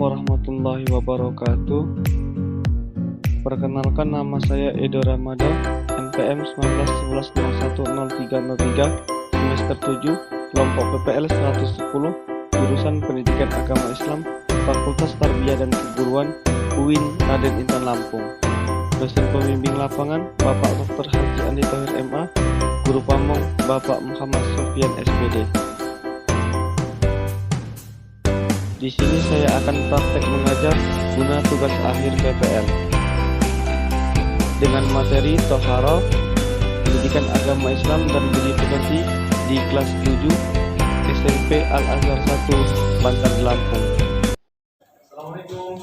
warahmatullahi wabarakatuh. Perkenalkan, nama saya Edo Ramada, NPM 1911010303, semester 7, kelompok PPL 110, jurusan Pendidikan Agama Islam, Fakultas Tarbiyah dan Keguruan, UIN Raden Intan Lampung. Dosen pembimbing lapangan Bapak Dr. Haji Andi Thohir MA, Guru Pamong Bapak Muhammad Sofyan SPD. Di sini saya akan praktek mengajar guna tugas akhir PPL dengan materi Toharo, Pendidikan Agama Islam dan Budi Pekerti di kelas 7 SMP Al-Azhar 1 Bantar Lampung. Assalamualaikum.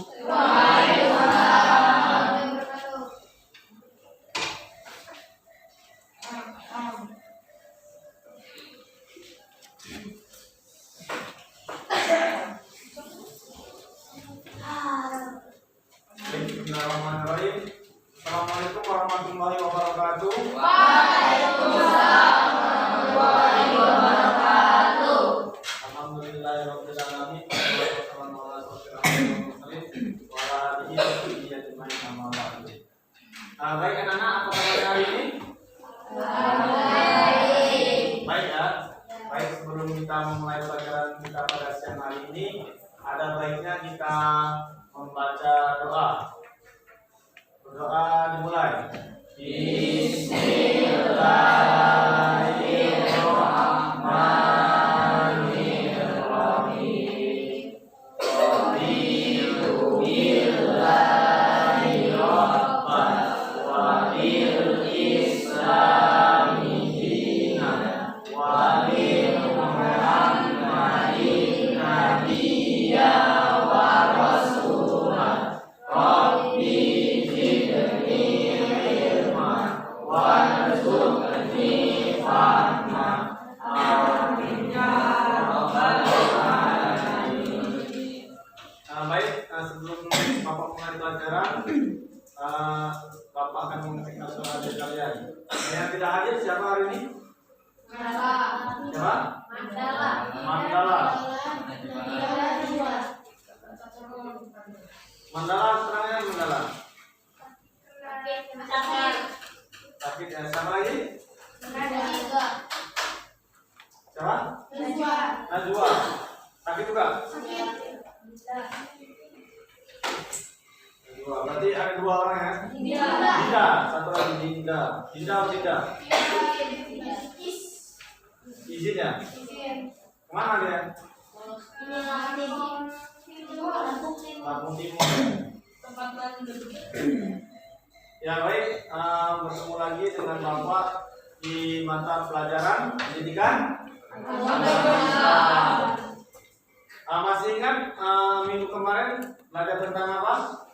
Bismillahirrahmanirrahim. Assalamualaikum warahmatullahi wabarakatuh. Waalaikumsalam warahmatullahi wabarakatuh. Alhamdulillahirabbil alamin. Wassalamu ala asyrofil mursalin wa ala alihi wa sahbihi ajmain amma ba'du. Baik anak-anak, apa kabar hari ini? Baik ya. Baik, sebelum kita memulai pelajaran kita pada siang hari ini, ada baiknya kita membaca doa. Berdoa dimulai. Bismillahirrahmanirrahim. Raditu billahi rabban wa bil islami dinan wa bi Muhammadin nabiyya wa rasulah. Rabbi zidni ilman warzuqni fahma. Amin ya rabbal alamin. Baik, sebelum Bapak mulai pelajaran, Bapak akan mengetikkan suara dari kalian. Yang tidak hadir siapa hari ini? Siapa? Mandala. Mandala, sebenarnya Mandala. Sakit ya. Siapa lagi? Siapa? Najwa. Sakit juga? Najwa. Berarti ada dua orang ya? Dinda. Satu lagi Dinda. Dinda atau Dinda? Izin ya? Kemana dia? Lampung Timur. Ya baik, bertemu lagi dengan Bapak di mata pelajaran pendidikan. Masih ingat minggu kemarin belajar tentang apa?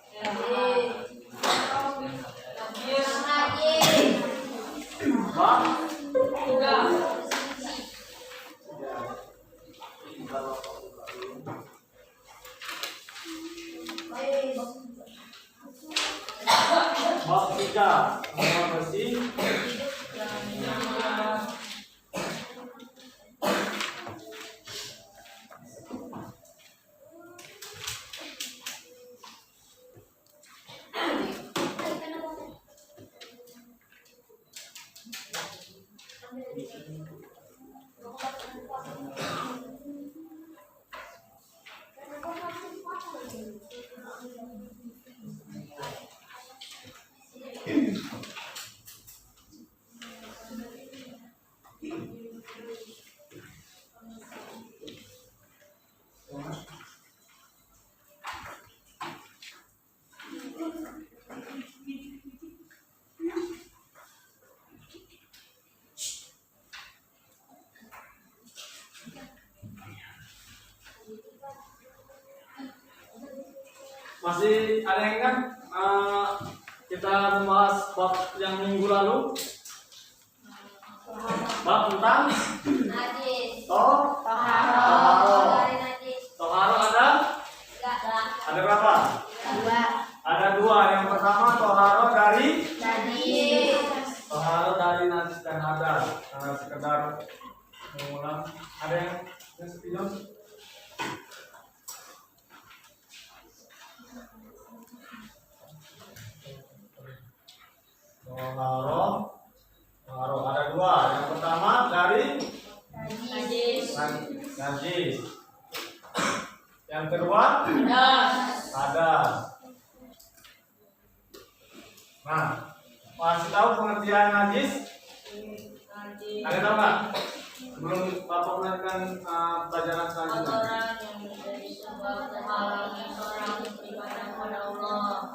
Bab 3, semua bersih. Masih ada yang ingat kita membahas bab yang minggu lalu? Bab tentang Toharo ada berapa? Ada dua. Yang pertama toharo dari najis dan hadas. Sekedar mengulang. Ada yang sepilun? Toharo ada dua. Yang pertama dari najis. Yang kedua hadas. Nah, masih tahu pengertian najis? Ada tahu nggak? Sebelum Bapak melanjutkan pelajaran selanjutnya.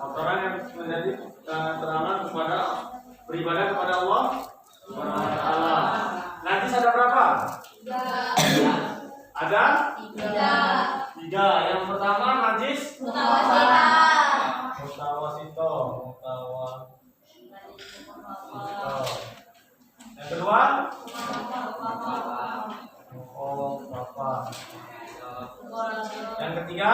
Kotoran yang menjadi terhalang kepada beribadah kepada Allah Subhanahu wa taala. Najis ada berapa? Ada? Tiga. Yang pertama najis mutawasito. Yang kedua yang ketiga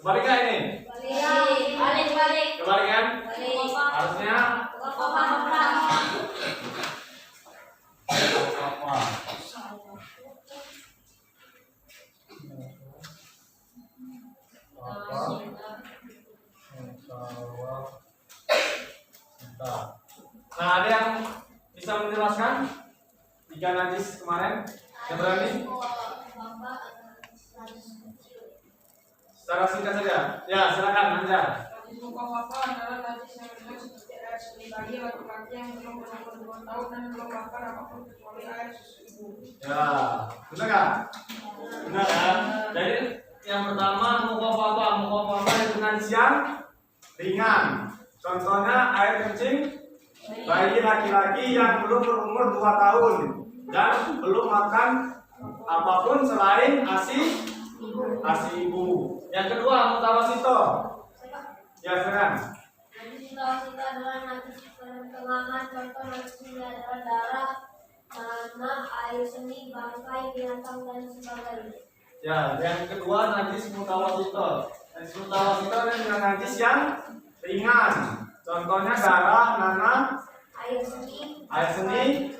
kebalik kan ini? Kebalik kan? Harusnya nah, ada yang bisa menjelaskan tiga najis kemarin? Yang berani? Secara singkat saja. Ya, silakan Anja. Najis muka wafah adalah najis yang ringan seperti air seni bayi laki-laki yang belum berumur 2 tahun dan belum makan apapun kecuali air susu ibu. Ya, benar kan? Benar kan? Jadi yang pertama muka wafah itu najis yang ringan. Contohnya air kencing bayi laki-laki yang belum berumur 2 tahun dan belum makan apapun selain ASI ibu. Yang kedua mutawasito. Ya, silakan. Najis mutawasito adalah najis pertengahan. Contoh najisnya adalah darah, tanah, air seni, bangkai binatang dan sebagainya. Ya, yang kedua najis mutawasito. Najis mutawasito adalah najis yang ringan. Contohnya darah, nanah, Air seni,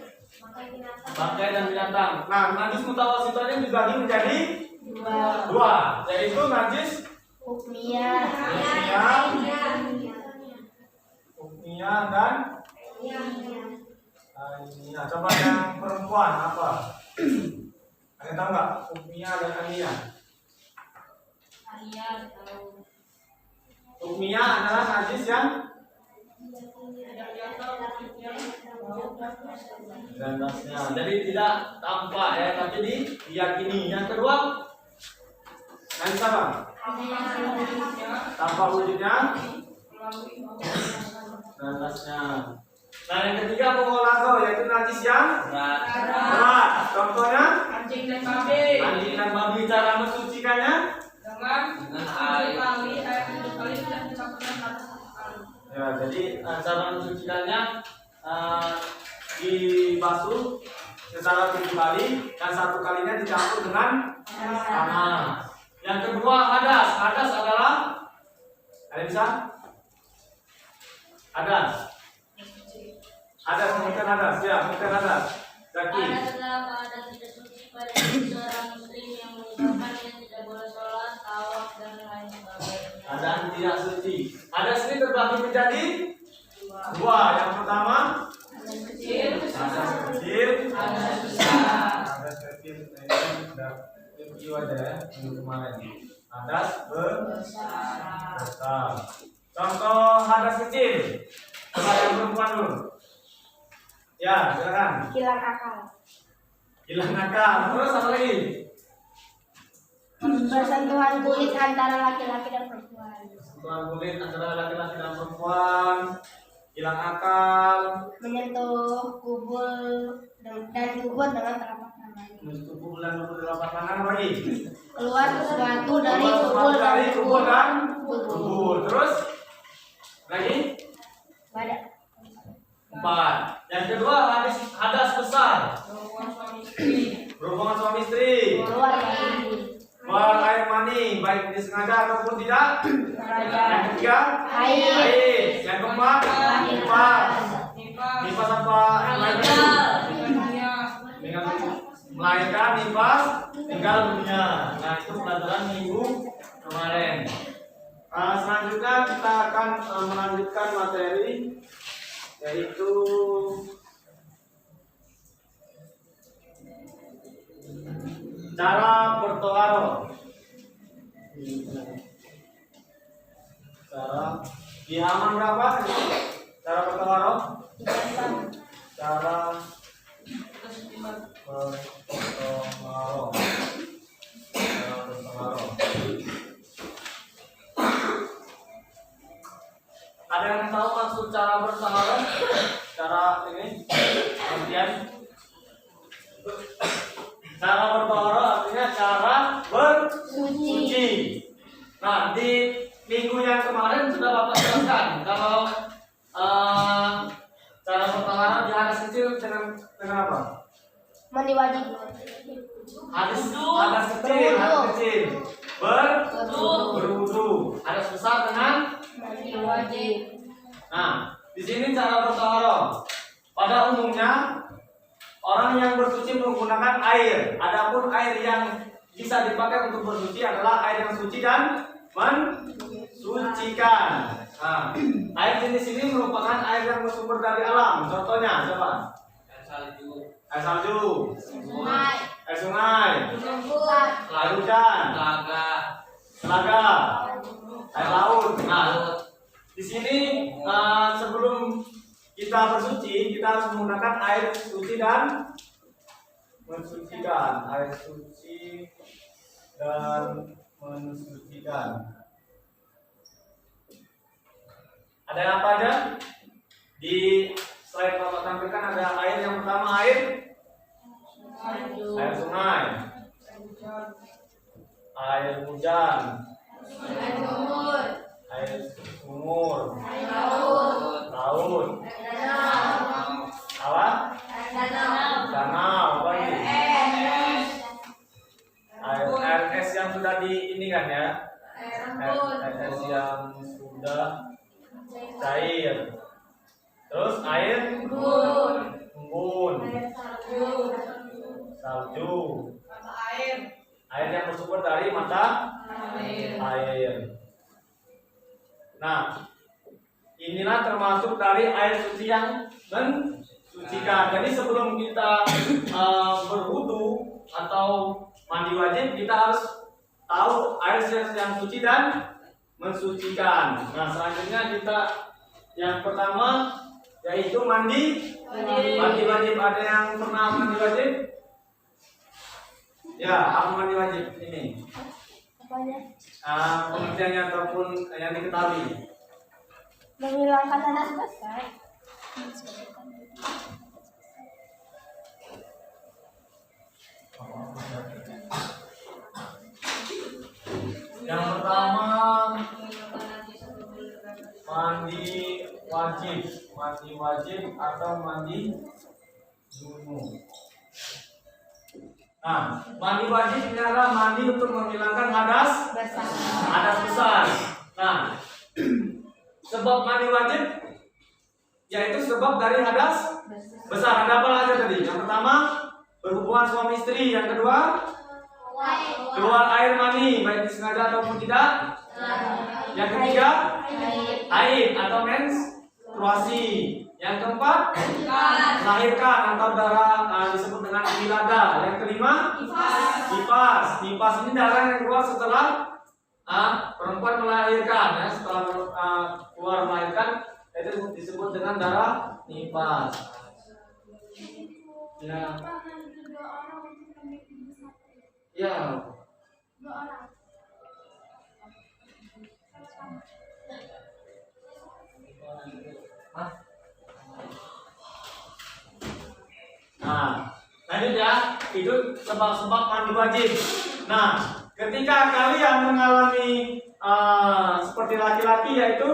bangkai dan binatang. Nah, najis mutawasito ini dibagi menjadi dua, yaitu najis hukmiyah dan ainiyah. Coba yang perempuan apa? Ada tahu nggak hukmiyah dan ainiyah? Hukmiyah adalah najis yang dandasnya, jadi tidak tampak ya, tapi diyakini. Yang kedua najis apa? Tampak wujudnya, dandasnya. Nah, yang ketiga mughalladhah, yaitu najis yang berat. Contohnya Anjing dan babi. Cara mensucikannya Dengan air 7 kali dan dicampurkan 1 kali. ya, jadi cara mensucikannya dibasuh secara 7 kali dan 1 kalinya dicampur dengan tanah. Yang kedua hadas adalah ada bisa? Mungkin hadas. Zaki. Hadas adalah keadaan tidak suci pada seorang muslim yang menyebabkan dia tidak boleh sholat, tawaf dan lain sebagainya. Keadaan tidak suci. Hadas ini terbagi menjadi dua. Yang pertama hadas kecil, hadas kecil. Ini sudah review aja ya minggu kemarin. Hadas besar. Contoh hadas kecil. Coba yang perempuan dulu. Ya, silakan. Hilang akal. Terus apa lagi? Bersentuhan kulit antara laki-laki dan perempuan. Sentuhan kulit antara laki-laki dan perempuan. Hilang akal. Menyentuh kubur dengan telapak tangan. Menyentuh bulan telapak tangan apa lagi? Keluar sesuatu dari kubur dan kubur. Terus lagi? Badan. 4. Yang kedua hadas besar. Berhubungan suami istri. Keluar air mani, baik disengaja ataupun tidak. Yang ketiga haid. Yang keempat nifas apa yang lainnya? Dengan melahirkan nifas tinggal dunia. Nah, itu pelajaran minggu kemarin. Selanjutnya kita akan melanjutkan materi, yaitu cara bertoharoh. Cara di halaman berapa? Cara bertoharoh? Cara bertoharoh. Ada yang tahu maksud cara bertoharoh? Cara ini artian cara bertoharoh artinya cara bersuci. Nah, di minggu yang kemarin sudah Bapak jelaskan kalau cara bertoharoh di hadas kecil dengan apa? Mandi wajib. Hadas kecil berwudu. Hadas besar dengan Mandi wajib. Nah, di sini cara bertoharoh. Pada umumnya orang yang bersuci menggunakan air. Adapun air yang bisa dipakai untuk bersuci adalah air yang suci dan mensucikan. Nah, air jenis ini merupakan air yang bersumber dari alam. Contohnya siapa? Air salju, Sungai. air sungai, Bulan. air hujan, telaga, air laut. Nah, di sini sebelum kita bersuci, kita harus menggunakan air suci dan mensucikan. Air suci dan mensucikan. Ada apa aja? Di slide Bapak tampilkan ada air yang pertama air sungai, air hujan, air sumur, laut, apa? Danau, apa ini? Air es yang sudah di ini kan ya? Air es yang sudah cair. Terus air embun, salju, air yang bersumber dari mata air. Nah, inilah termasuk dari air suci yang mensucikan. Jadi sebelum kita berwudu atau mandi wajib, kita harus tahu air yang suci dan mensucikan. Nah, selanjutnya kita yang pertama yaitu mandi wajib. Ada yang pernah mandi wajib? Ya, apa mandi wajib ini? Pengertiannya ataupun yang diketahui. Menghilangkan hadas besar. Yang pertama mandi wajib atau mandi junub. Nah, mandi wajib ini adalah mandi untuk menghilangkan hadas besar. Nah, sebab mandi wajib yaitu sebab dari hadas besar. Ada apa aja tadi? Yang pertama berhubungan suami istri. Yang kedua keluar air mani baik disengaja ataupun tidak. Yang ketiga haid atau menstruasi. Yang keempat melahirkan atau darah disebut dengan wilada. Yang kelima nifas. Nifas ini darah yang keluar setelah perempuan melahirkan ya. Setelah keluar melahirkan itu disebut dengan darah nifas. Ya. Nah, lanjut ya, itu sebab-sebab mandi wajib. Nah, ketika kalian mengalami seperti laki-laki yaitu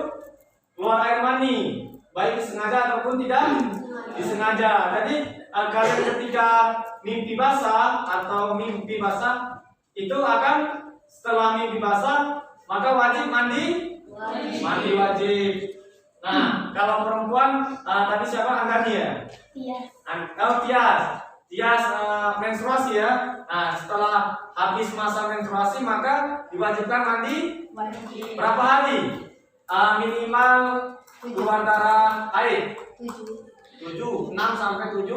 keluar air mani, baik disengaja ataupun tidak disengaja. Jadi kalian ketika mimpi basah atau mimpi basah itu akan setelah mimpi basah maka wajib mandi wajib. Nah, kalau perempuan tadi siapa? Anggani ya? Iya. Tias. dia menstruasi ya. Nah, setelah habis masa menstruasi maka diwajibkan mandi Wajib. berapa hari? Minimal 2 antara haid 7, 6 sampai 7,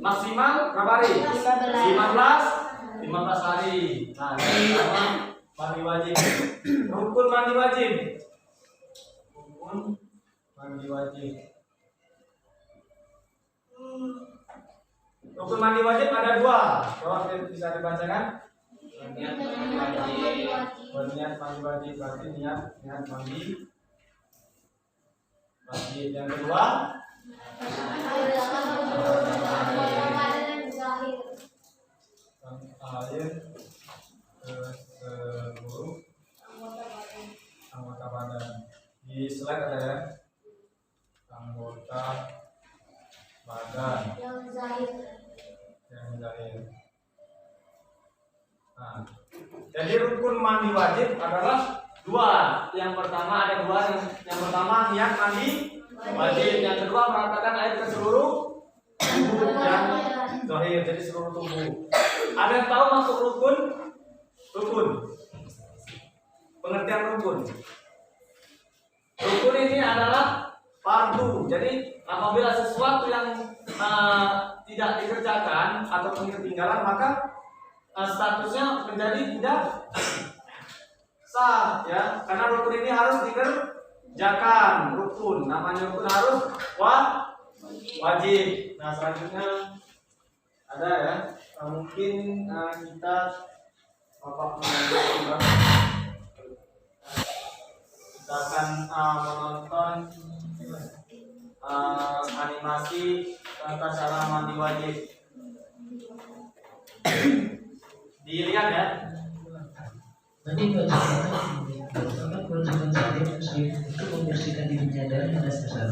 maksimal berapa hari? 15 hari. Nah, yang pertama mandi wajib. Rukun mandi wajib. Rukun mandi wajib. Rukun mandi wajib ada 2. Coba bisa dibacakan. Niat mandi wajib. Niat mandi wajib berarti niat mandi wajib. Yang kedua air ke seluruh anggota badan. Di slide ada ya, anggota badan yang zahir. Nah, jadi rukun mandi wajib adalah 2. Yang pertama ada 2. Yang pertama niat mandi wajib. Yang kedua meratakan air ke seluruh tubuh yang zahir, jadi seluruh tubuh. Ada yang tahu masuk rukun? Pengertian rukun. Rukun ini adalah fardu. Jadi apabila sesuatu yang tidak dikerjakan ataupun ketinggalan maka statusnya menjadi tidak sah ya. Karena rukun ini harus dikerjakan. Rukun namanya rukun harus wajib. Nah, selanjutnya ada ya, mungkin kita akan menonton animasi tata cara mandi wajib. Dilihat ya. Mandi wajib merupakan kewajiban setiap muslim untuk membersihkan dirinya dari hadas besar.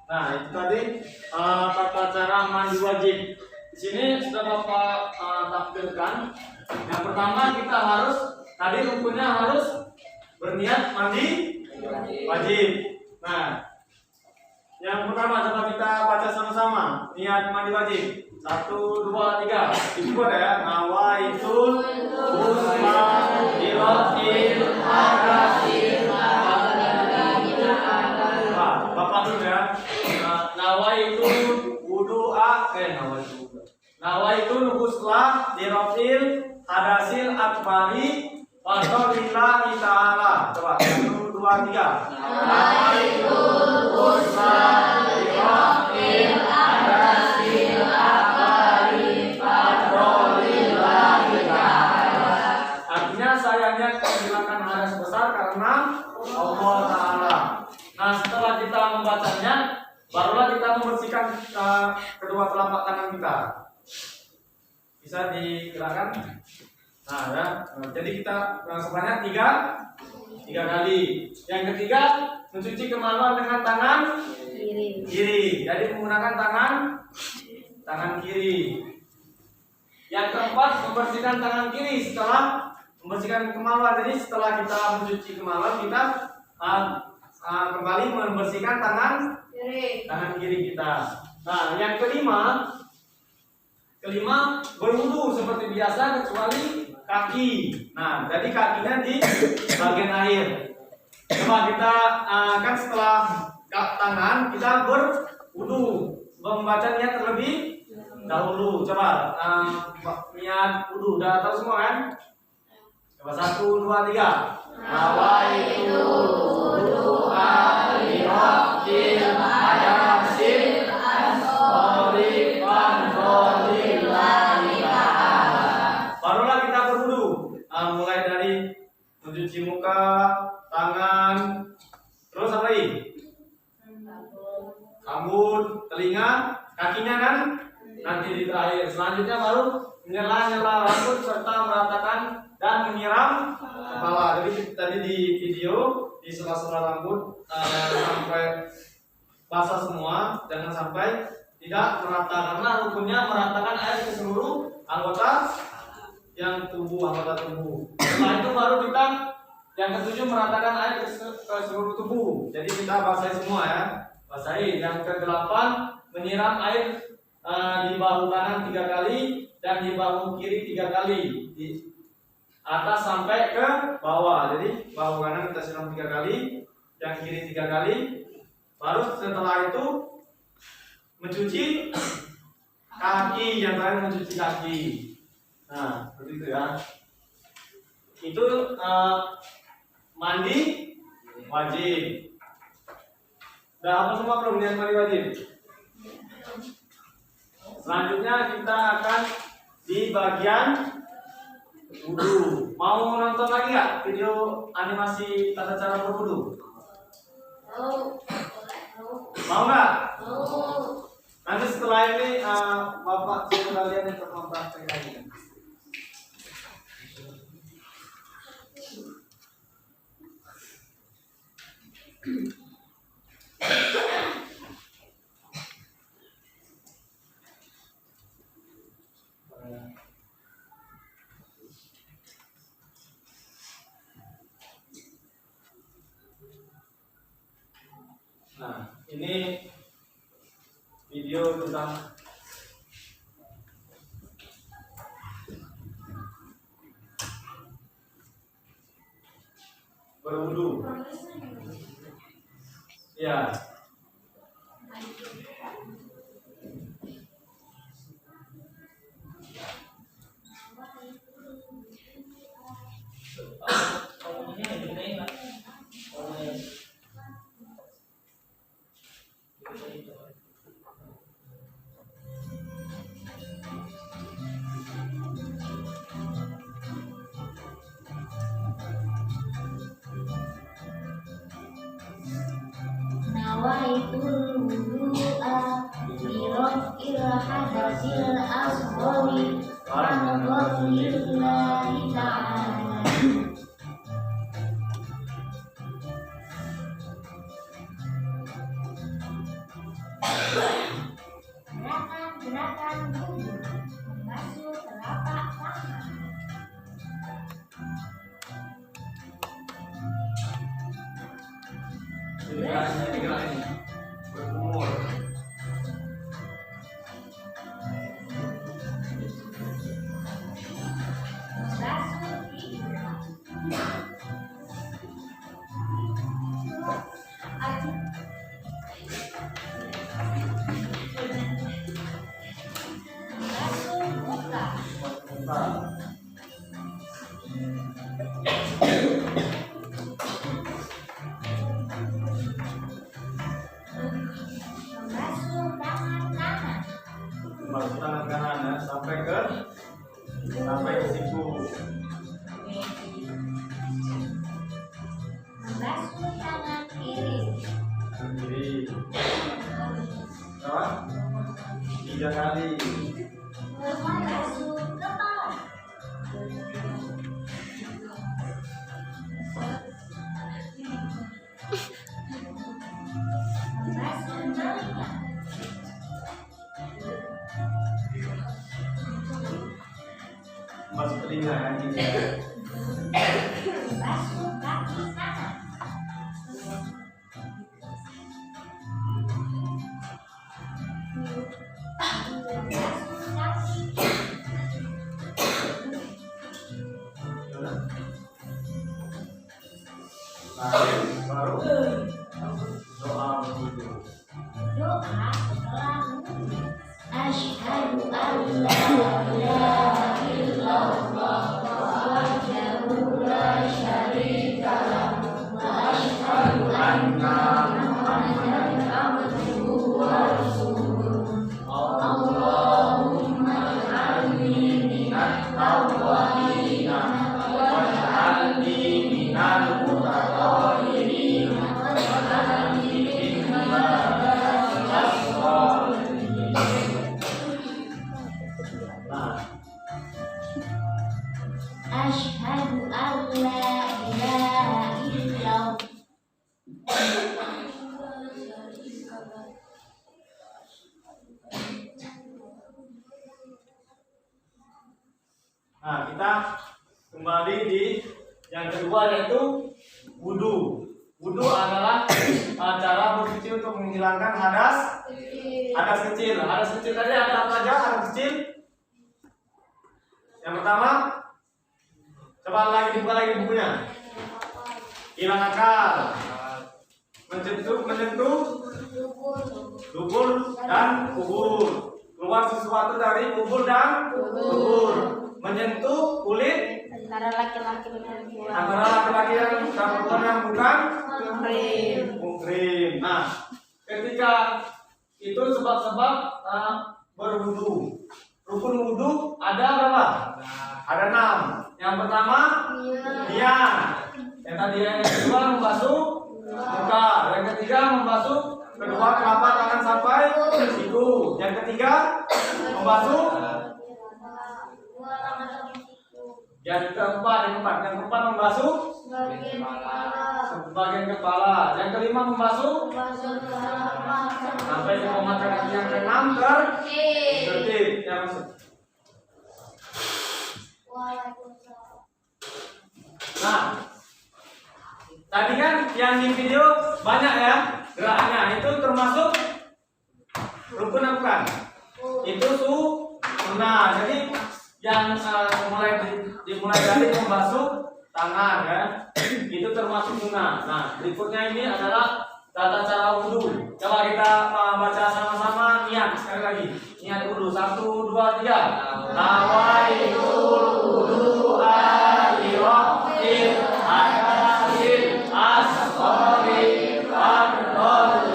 Nah, itu tadi tata cara mandi wajib. Di sini sudah Bapak tampilkan. Yang pertama kita harus tadi rukunnya harus berniat mandi wajib. Nah, yang pertama coba kita baca sama-sama niat mandi wajib. 1, 2, 3. Disebut ya. Nawaitul ghusla lirafil hadasil. Bapak dulu ya. Nawaitul wudu'a nawaitul ghusla lirafil hadasil akbari wa lillahi ta'ala. Coba 1, 2, 3. Nawaitul ghusla lirafil hadasil akbari wa lillahi ta'ala. Artinya saya niat menghilangkan hadas besar karena Allah Ta'ala. Nah, setelah kita membacanya, barulah kita membersihkan kedua telapak tangan kita. Bisa digerakkan. Nah, ya. Jadi kita sebanyak tiga kali. Yang ketiga, mencuci kemaluan dengan tangan kiri. Jadi menggunakan tangan kiri. Yang keempat, membersihkan tangan kiri setelah membersihkan kemaluan. Jadi setelah kita mencuci kemaluan, kita kembali membersihkan tangan kiri kita. Nah, yang kelima berwudu seperti biasa kecuali kaki. Nah, jadi kakinya di bagian air. Coba kita kan setelah tangan kita berwudu, membaca niat terlebih dahulu. Coba niat wudu, udah tahu semua kan? Coba 1, 2, 3. Nawaitu wudu'a li rabbil alamin as-sholifan lillahi ta'ala. Barulah kita berwudu. Mulai dari mencuci muka, tangan, terus apa lagi? Rambut, telinga, kakinya kan nanti di terakhir. Selanjutnya baru nyela rambut serta meratakan dan menyiram kepala. Jadi tadi di video di sela-sela rambut sampai basah semua, jangan sampai tidak merata karena rukunnya meratakan air ke seluruh anggota tubuh. Setelah itu baru kita yang ketujuh meratakan air ke seluruh tubuh. Jadi kita basahi semua ya. Basahi. Yang kedelapan menyiram air di bahu kanan 3 kali dan di bahu kiri 3 kali. Di atas sampai ke bawah. Jadi bahu kanan kita siram 3 kali, yang kiri 3 kali. Baru setelah itu mencuci kaki, yang terakhir mencuci kaki. Nah, begitu ya. Itu mandi wajib. Udah apa semua belum niat mandi wajib? Selanjutnya kita akan di bagian wudu. Mau nonton lagi nggak video animasi tata cara berwudu? Mau nggak? Nanti setelah ini Bapak suruh kalian untuk mempraktekkannya. Nah, ini video tentang berwudu. Ya. Nawaitul wudu'a li raf'il hadatsil asghari wa nadhirillahi ta'ala. Gerakan wudu membasuh telapak tangan. Gerakannya berkumur. Membasuh hingga membasuh muka. Membasuh tangan kanan. Masuk tangan kanan ya, sampai ke siku. Membasuh tangan kiri. Tangan kiri. Berapa? 3 kali. Membasuh kepala. Masuk telinga ya gitu ya. Basuh kaki kanan. Basuh kaki. Baru doa berwudu. Doa setelah wudhu. Asyhadu an la ilaha illallah wahdahu la syarika lahu wa asyhadu anna Muhammadan abduhu wa rasuluh. Allahumma ij'alni minat tawwabin waj'alni minal mutatahhirin waj'alni min ibadati as-shalihin. Asyhadu an la ilaha illallah. Nah, kita kembali di yang kedua yaitu wudu. Wudu adalah cara bersuci untuk menghilangkan hadas kecil. Hadas kecil tadi ada apa aja? Hadas kecil. Yang pertama, coba lagi dibuka lagi bukunya. Hilang akal, menyentuh dubur dan kubur. Keluar sesuatu dari kubur dan kubur. Menyentuh kulit Antara laki-laki dan perempuan. antara laki-laki dan perempuan yang bukan muhrim. Nah, ketika itu sebab-sebab berwudu. Rukun wudu ada berapa? Ada 6. Yang pertama niat. Yang tadi yang kedua membasuh muka. Yang ketiga membasuh kedua telapak tangan sampai siku. Yang ketiga membasuh. Yang keempat membasuh bagian kepala. Yang kelima membasuh sampai memakan kaki. Yang keenam tertib. Yang nah, tadi kan yang di video banyak ya gerakannya. Itu termasuk rukun apa bukan? Itu sunnah. Jadi yang dimulai dari membasuh tangan ya, itu termasuk sunnah. Nah, berikutnya ini adalah tata cara wudu. Coba kita baca sama-sama niat sekali lagi. Niat wudu 1, 2, 3. Nawaitul wudu'a li rabbil alamin as-sholi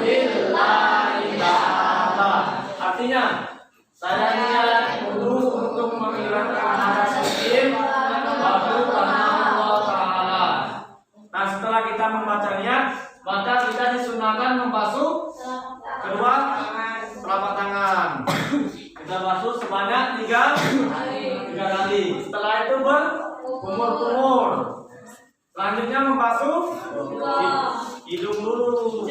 lillahi ta'ala. Artinya, saya niat wudu untuk menghilangkan hadas kecil waktu karena Allah Ta'ala. Nah, setelah kita membaca niat, maka kita disunahkan membasuh kedua telapak tangan. Kita basuh sebanyak 3 kali. Setelah itu berkumur-kumur. Selanjutnya membasuh hidung dulu.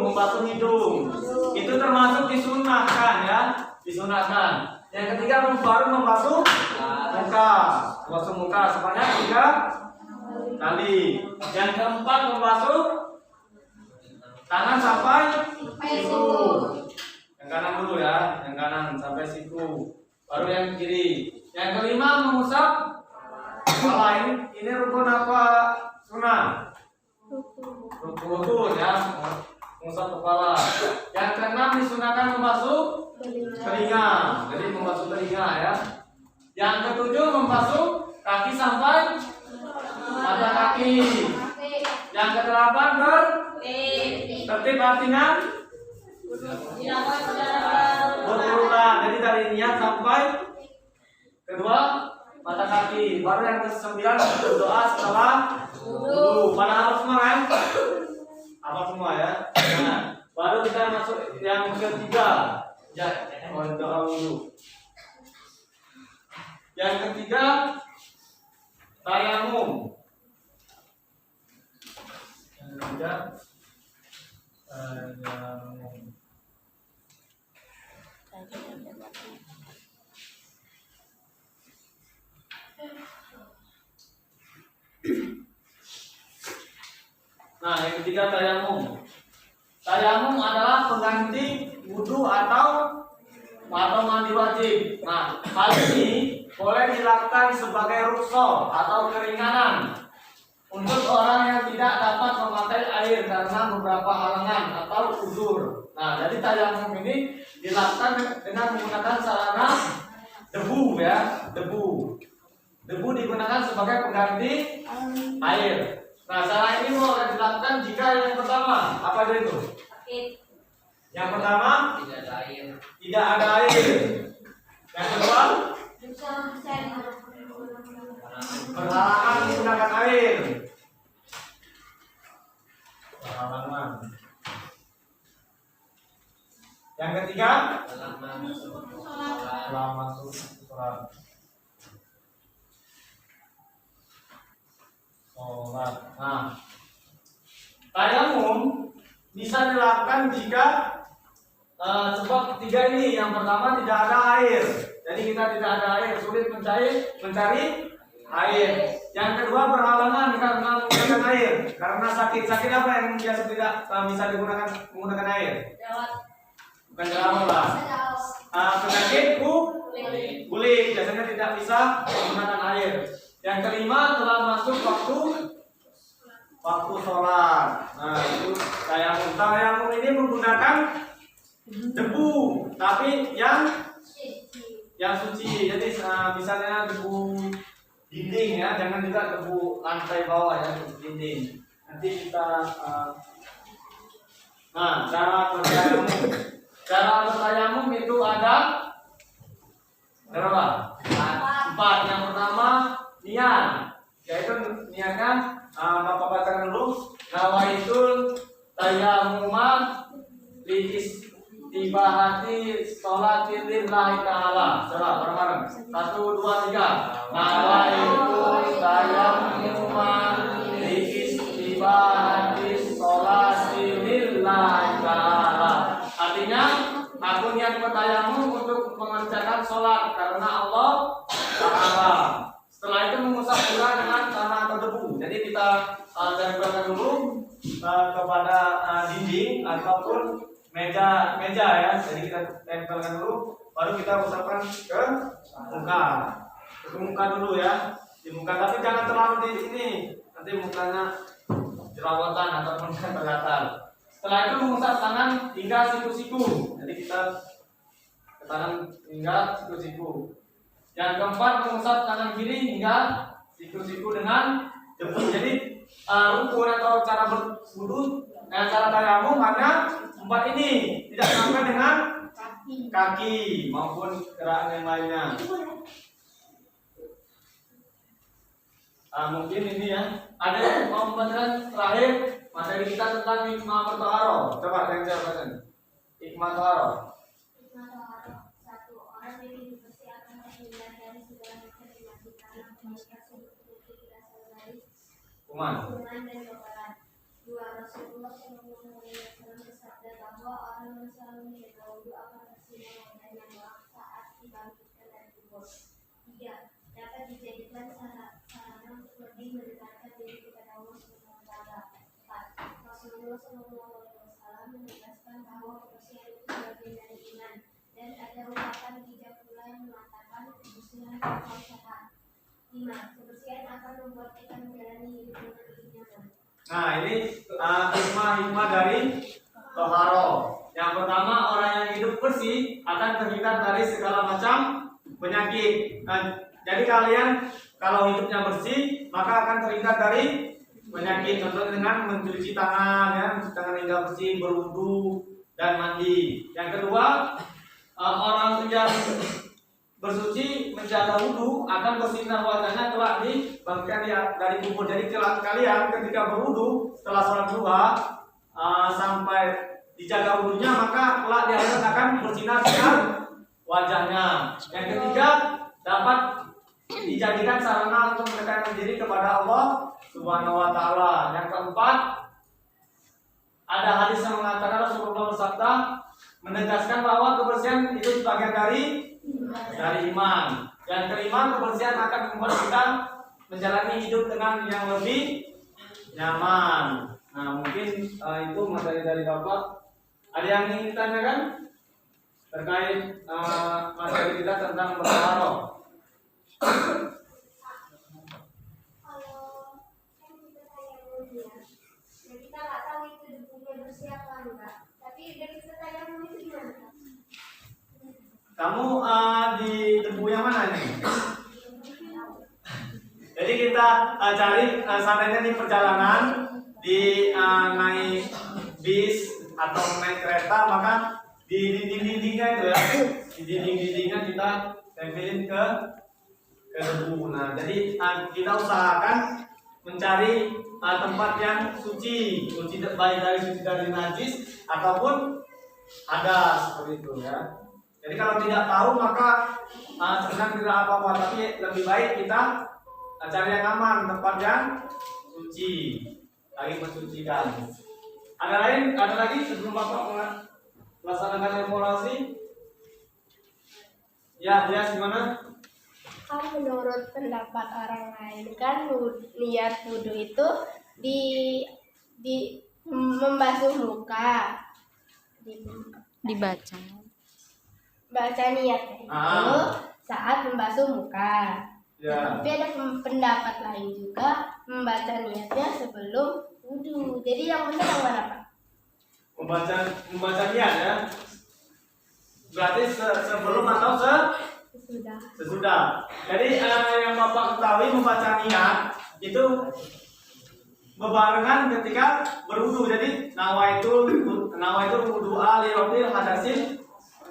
Membasuh hidung. Itu termasuk disunahkan ya, disunahkan. Yang ketiga baru membasuh muka sebanyak 3 kali. Yang keempat membasuh tangan sampai siku. Yang kanan dulu ya, yang kanan sampai siku. Baru yang kiri. Yang kelima mengusap kepala. Ini rukun apa sunnah? Rukun ya, mengusap kepala. Yang keenam disunahkan membasuh telinga. Jadi membasuh telinga ya. Yang ketujuh membasuh kaki sampai mata kaki. Yang kedelapan tertib artinya berurutan. Jadi dari niat sampai kedua mata kaki. Baru yang ke-9 doa setelah wudu. Pada hafal semua kan? Hafal semua ya. Nah, baru kita masuk yang ketiga. Doa wudu. Yang ketiga tayamum. Yang ketiga Tayamum. Nah, yang ketiga tayamum. Tayamum adalah pengganti wudhu atau mandi wajib. Nah, hal ini boleh dilakukan sebagai rukhsah atau keringanan untuk orang yang tidak dapat memakai air karena beberapa halangan atau uzur. Nah, jadi tayamum ini dilakukan dengan menggunakan sarana debu ya, debu. Debu digunakan sebagai pengganti air. Nah, cara ini boleh dilakukan jika yang pertama apa itu? Yang pertama tidak ada air. Yang kedua berhalangan menggunakan air. Berhalangan. Yang ketiga telah masuk sholat. Nah, tayamum bisa dilakukan jika sebab ketiga ini. Yang pertama tidak ada air, jadi kita tidak ada air, sulit mencari air. Yang kedua berhalangan karena menggunakan air, karena sakit apa yang biasa tidak bisa menggunakan air? Bukan jerawat lah. Penyakit kulit biasanya tidak bisa menggunakan air. Yang kelima telah masuk waktu sholat. Nah, itu tayamum. Tayamum ini menggunakan debu, tapi yang suci. Jadi misalnya debu dinding ya, jangan juga debu lantai bawah ya, debu dinding. Nanti kita nah, cara bertayamum itu ada berapa? 4. Yang pertama niat, yaitu niatkan Bapak bacakan dulu. Nawaitul tayammuma li istibahati sholati lillahi ta'ala. Coba bareng-bareng. 1, 2, 3. Nawaitul tayammuma li istibahati sholati lillahi ta'ala. Artinya aku niat bertayamum untuk mengerjakan sholat karena Allah Ta'ala. Setelah itu mengusap pula dengan tanah atau debu. Jadi kita dari belakang dulu kepada dinding ataupun meja ya. Jadi kita tempelkan dulu, baru kita usapkan ke muka dulu ya. Di muka, tapi jangan terlalu di sini, nanti mukanya jerawatan ataupun kelihatan. Setelah itu mengusap tangan hingga siku-siku. Jadi kita ke tangan hingga siku-siku. Yang keempat mengusap tangan kiri hingga siku-siku dengan debu. Jadi rukun atau cara berwudu, cara tayamum hanya 4 ini, tidak sampai dengan kaki maupun gerakan yang lainnya. Mungkin ini ya. Ada yang mau membacakan terakhir materi kita tentang hikmah bertaharo. Coba yang saya bacakan. Hikmah taharo. Kuman. 2. Rasulullah SAW bersabda bahwa orang yang selalu menjaga wudu akan bersinar wajahnya saat dibangkitkan dari kubur. 3. Dapat dijadikan sarana untuk lebih mendekatkan diri kepada Allah SWT. 4. Rasulullah SAW menegaskan bahwa kebersihan itu bagian dari iman, dan ada ungkapan bijak pula yang mengatakan kebersihan akal sehat. 5. Kebersihan akan membuat kita menjalani hidup dengan lebih nyaman. Nah, ini hikmah dari toharo. Yang pertama, orang yang hidup bersih akan terhindar dari segala macam penyakit. Jadi kalian kalau hidupnya bersih, maka akan terhindar dari penyakit. Contohnya dengan mencuci tangan, ya, mencuci tangan hingga bersih, berwudu dan mandi. Yang kedua, orang yang bersuci menjaga wudu akan bersinar wajahnya kelak dibangkitkan dari kubur. Jadi kalian ketika berwudu setelah sholat duha sampai dijaga wudunya, maka kelak di akhirat akan bersinar wajahnya. Yang ketiga, dapat dijadikan sarana untuk mendekatkan diri kepada Allah Subhanahu wa Ta'ala. Yang keempat, ada hadis yang mengatakan Rasulullah bersabda menegaskan bahwa kebersihan itu sebagian dari iman. Yang kelima, kebersihan akan membuat kita menjalani hidup dengan yang lebih nyaman. Nah, mungkin itu materi dari Bapak. Ada yang ingin ditanyakan terkait materi kita tentang bertaruh? Kalau kan kita tayamum ya, nah kita nggak tahu itu debunya bersih apa enggak. Tapi dari kita tayamum itu gimana, Kak? Kamu di debu yang mana nih? Jadi kita cari seandainya di perjalanan di naik bis atau naik kereta, maka di dinding-dindingnya itu ya, di dinding-dindingnya kita tempelin ke debu. Nah, jadi kita usahakan mencari tempat yang suci baik dari najis ataupun hadas seperti itu ya. Jadi kalau tidak tahu maka sebenarnya tidak apa-apa, tapi lebih baik kita cari yang aman, tempat yang suci, lagi mensucikan. Ada lagi sebelum Bapak melaksanakan evaluasi? Ya, gimana? Kan menurut pendapat orang lain kan niat wudhu itu di membasuh muka, dibaca. baca niatnya itu saat membasuh muka. Ya. Tapi ada pendapat lain juga membaca niatnya sebelum wudhu. Jadi yang benar yang mana, Pak? Membaca niat ya. Berarti sebelum atau sesudah. Jadi yang Bapak ketahui membaca niat itu bebarengan ketika berwudu. Jadi nawaitu wudu'a li rabbil hadasin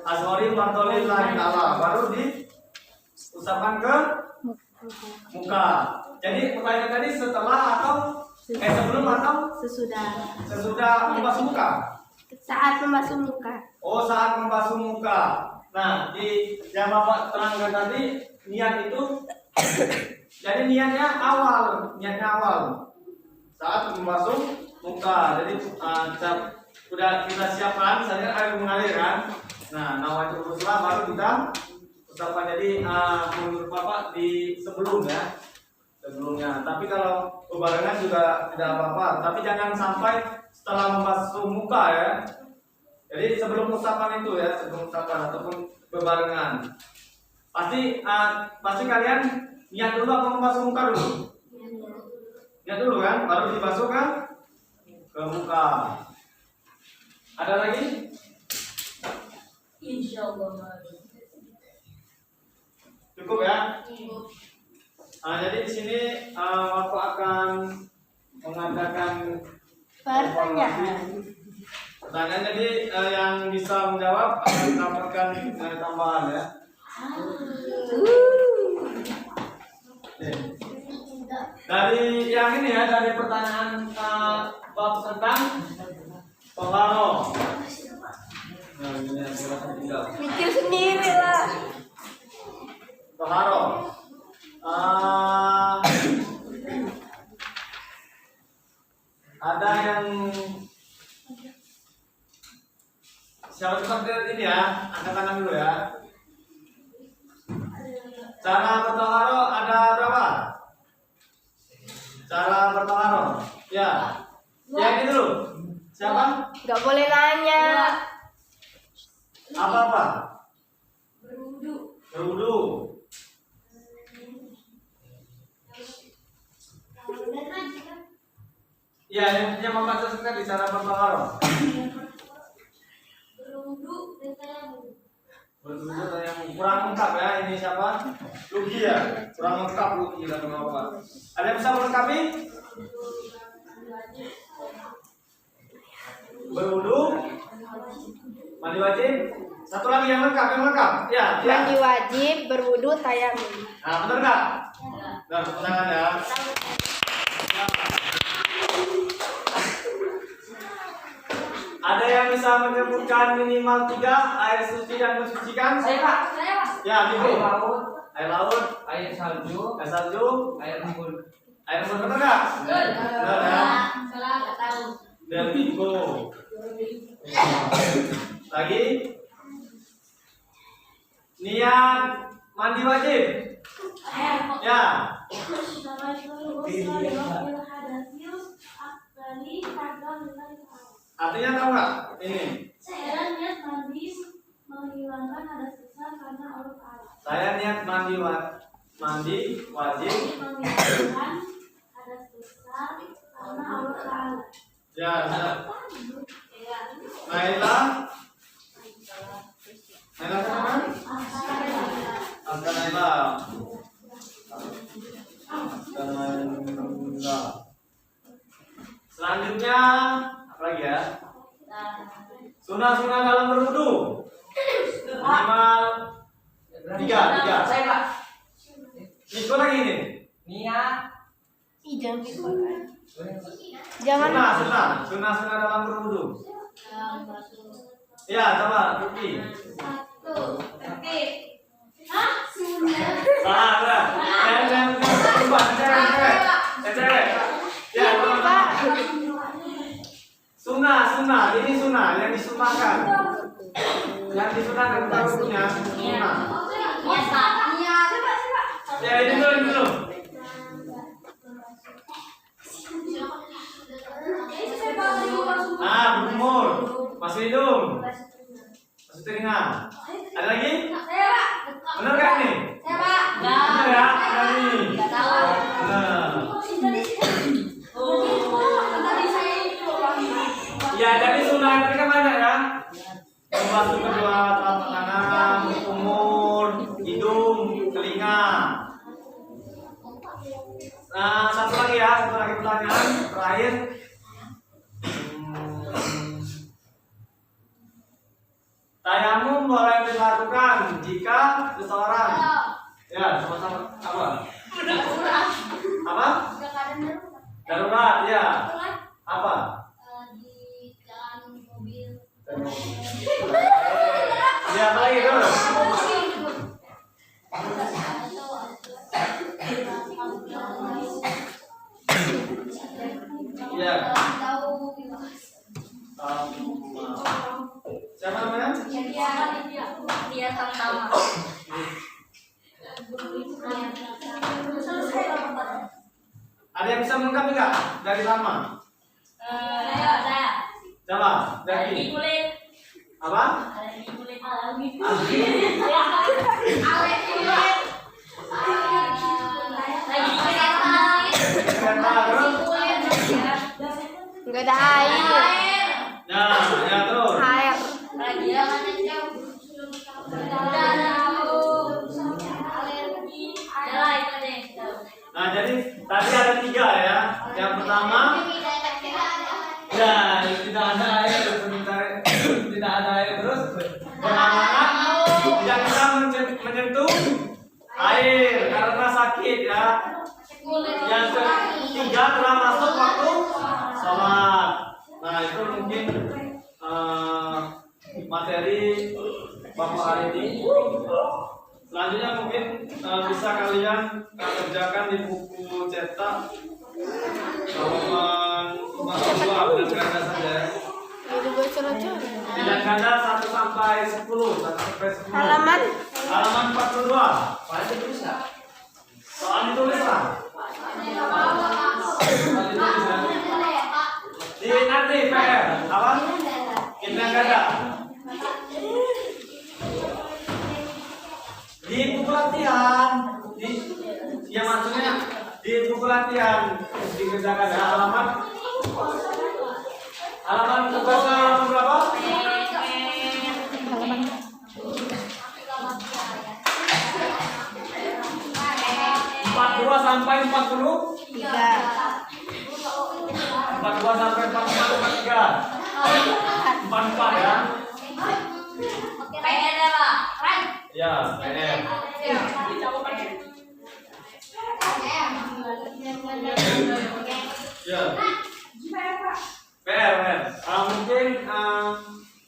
asghari martolil lahi ta'ala, baru diusapkan ke muka. Jadi pertanyaan tadi setelah atau sebelum atau sesudah membasuh muka? Saat membasuh muka. Oh, saat membasuh muka. Nah, di yang Bapak terangkan tadi niat itu jadi niatnya awal saat membasuh muka. Jadi sudah kita siapkan saja air mengalir kan. Nah, nawaitu wudu'a baru kita usahakan. Jadi menurut Bapak di sebelumnya. Tapi kalau bebarengan juga tidak apa-apa. Tapi jangan sampai setelah membasuh muka ya. Jadi sebelum usapan itu ya, ataupun bebarengan. Pasti kalian niat dulu atau membasuh muka dulu? Niat dulu kan, baru dibasuh kan ke muka. Ada lagi? Insyaallah. Cukup ya? Jadi di sini Bapak akan mengadakan Pertanyaan. Jadi yang bisa menjawab akan mendapatkan tambahan ya. Dari yang ini ya, dari pertanyaan bab tentang toharo. Nah, ini yang silakan tinggal. Mikir sendiri lah. Toharo. Ada yang siapa seperti ini ya, angkat tangan dulu ya. Cara bertoharo ada berapa? Cara bertoharo, ya. Ya ini dulu. Siapa? Gak boleh nanya. Apa? Berwudu. Ya, yang membaca sekali cara bertoharo. Berwudu dan tayamum. Berwudu yang kurang lengkap ya. Ini siapa? Luki ya. Kurang lengkap Luki dan Bapak. Ada yang bisa melengkapi? Berwudu, mandi wajib. Satu lagi yang lengkap. Ya. Mandi wajib, berwudu, tayamum. Nah, benar nggak? Nah, tepuk tangan ya. Ada yang bisa menyebutkan minimal 3 air suci dan mensucikan? Saya Pak. Ya, Ibu. Air laut, air salju, air embun. Air embun benar nggak? Betul. Benar ya. Salah, nggak tahu. Vertigo. Lagi. Niat mandi wajib. Ya. Artinya tahu nggak? Ini. Saya niat mandi menghilangkan hadas besar karena Allah Ta'ala. Saya niat mandi wajib. Menghilangkan hadas besar karena Allah Ta'ala. Ya. Naila. Naila siapa? Naila. Selanjutnya apa lagi ya? Sunah-sunah dalam berwudu. Minimal 3. Saya Pak. Ikut lagi ini. Niat. Sunah dalam berwudu. Ya, coba Ruki. Salah. Cewek. Ya, Sunnah. Ini sunnah yang disunahkan. Yang disunahkan berwudunya sunnah. Ya, ini dulu. Berumur, masuk hidung, masuk telinga. Ada lagi? Benar kan nih? Benar ya? Benar nih. Benar. Ya, jadi sunnah tadi kan banyak ya. Membasuh kedua telapak tangan, umur, hidung, telinga. Satu lagi pertanyaan terakhir. Tayamum boleh dilakukan jika seseorang sama-sama apa? Darurat, ya. Apa? Di jalan mobil. Ya, apa lagi terus? Ya. Siapa namanya? Dia sama-sama. Ada yang bisa melengkapi nggak dari lama? Saya. Coba, dari Kulit. apa? Kulit. Nggak ada air. Ya terus. Air. Nah, jadi tadi ada 3 ya. Yang pertama, ya tidak ada air, tidak ada air terus. Pertama, tidak bisa menyentuh air karena sakit ya. Yang ketiga telah masuk waktu sholat. Nah, itu mungkin materi Bapak hari ini. Selanjutnya mungkin bisa kalian kerjakan di buku cetak halaman 42 dan ganda saja. Itu gue coret-coret. Tidak ganda 1 sampai 10. Halaman 42. Soal ditulis lah. Soal ditulis ya. Di nanti PR apa? Kita ganda. Di buku latihan, ya maksudnya di buku latihan dikerjakan ya, halaman tugasnya halaman berapa? halaman 42 sampai 40? 3. 42 sampai 43. 44 ya? Ya, PR. Ya. PR. Mungkin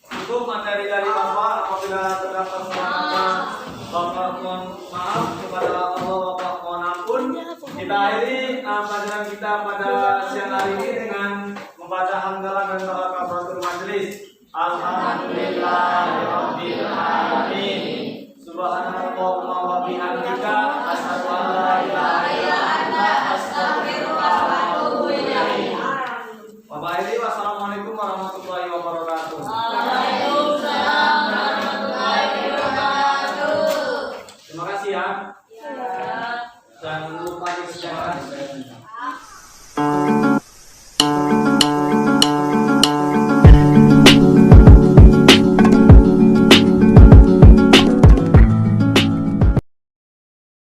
untuk materi dari Bapak apabila terdapat salah Bapak mohon maaf kepada Allah, Bapak mohon ampun. Kita akhiri pelajaran kita pada siang hari ini dengan membaca hamdalah dan doa kafaratul majelis. Alhamdulillahirabbil alamin. Subhanallahumma wa bihamdika asyhadu an la ilaha illa anta astaghfiruka wa atubu ilaik. Wassalamualaikum warahmatullahi wabarakatuh. Waalaikumsalam warahmatullahi wabarakatuh. Terima kasih ya. Jangan lupa di